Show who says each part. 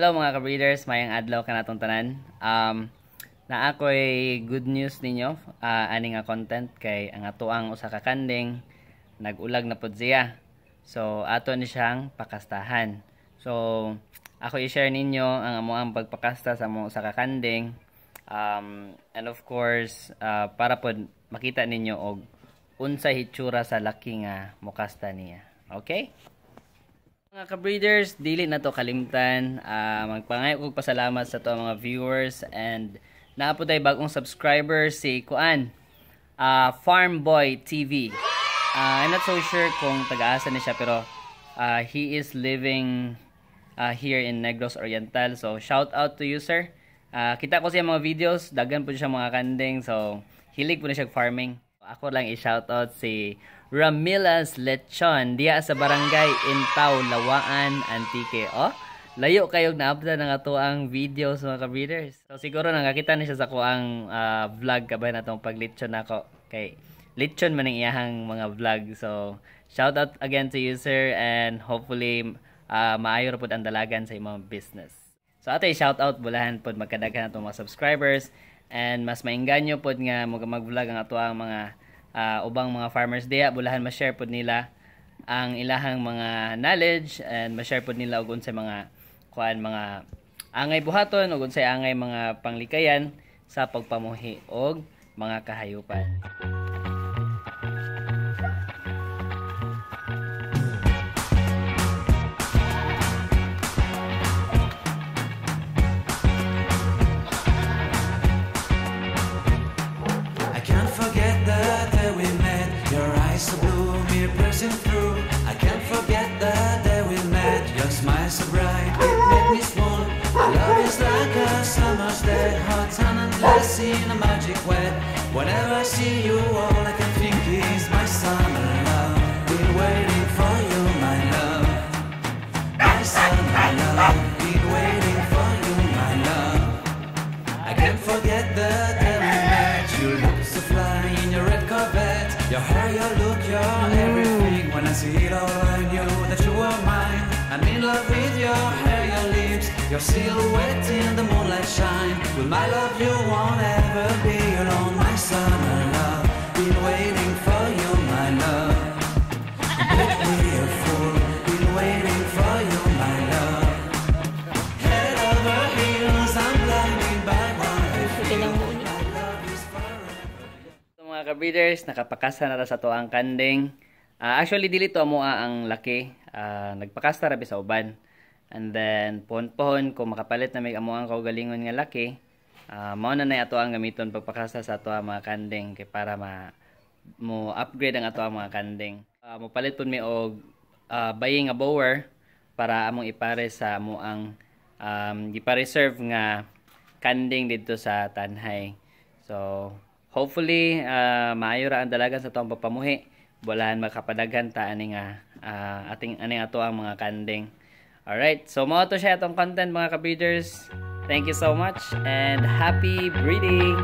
Speaker 1: Hello mga ka-breeders, mayang adlaw ka natong tanan. Na ako'y good news ninyo, ani nga content kay ang atoang usa ka kanding nag-ulag na pud siya. So ato ni siyang pakastahan. So ako i-share ninyo ang amoang pagpakasta sa among usa ka kanding. And of course, para pod makita ninyo og unsay hitsura sa laki nga mokasta niya. Okay? Mga ka-breeders, dili na to kalimtan. Magpangayo kog pasalamat sa to mga viewers and naapo tay bagong subscriber si Kuan, Farm Boy TV. I'm not so sure kung taga-asa ni siya pero he is living here in Negros Oriental. So shout out to you, sir. Kita ko siya mga videos, daghan po siya mga kanding. So hilig po na siya farming. Ako lang i-shout out si Ramilas Lechon diya sa barangay Intaw, Lawaan, Antique. Oh, layo kayog na-upload ng ato ang videos mga ka-breeders. So siguro nakakita ni siya sa kuang vlog kabay na itong pag-lechon ako. Kay lechon man ang iyahang mga vlog. So shout out again to you, sir, and hopefully maayo ra pud ang dalagan sa imong business. So ato i-shout out bulahan pud magkadaghan atong mga subscribers and mas maingganyo pud nga mag-vlog ang ato ang mga ubang mga farmers diya, bulahan ma-share pod nila ang ilahang mga knowledge and ma-share pod nila og unsay mga kuan mga angay buhaton ug unsay angay mga panglikayan sa pagpamuhi og mga kahayupan.
Speaker 2: So blue, me pressing through. I can't forget the day we met. Your smile so bright, it made me swoon. Our love is like a summer's day, hot and endless in a magic way. Whenever I see you, all I can think is my summer love. Been waiting for you, my love. My summer love. Been waiting for you, my love. I can't forget the day we met. You look so fly in your red Corvette. Your hair, your look, your everything. When I see it all, I knew that you were mine. I'm in love with your hair, your lips, your silhouette in the moonlight shine. With my love, you won't ever be alone, my summer love. Been waiting for you, my love. Make me a fool. Been waiting for you, my love. Head over heels, I'm blinded by one.
Speaker 1: Mga ka-breeders, nakapakasta na sa to ang kanding. Actually dili to amo ang laki. Nagpakasta ra sa uban. And then pohon-pohon kung makapalit na may amo ang kaugalingon nga laki, mao na nay ato ang gamiton pagpakasta sa ato ang mga kanding kay para mo upgrade ang ato ang mga kanding. Mo palit pud mi og buying a bower para among ipare sa amo ang ipa-reserve nga kanding dito sa Tanhay. So hopefully, maayo ra ang dalagan sa itong pagpamuhi. Bulahan makapadaghan ta ani nga ating ato ang mga kanding. Alright, so mao to siya itong content mga ka-breeders. Thank you so much and happy breeding!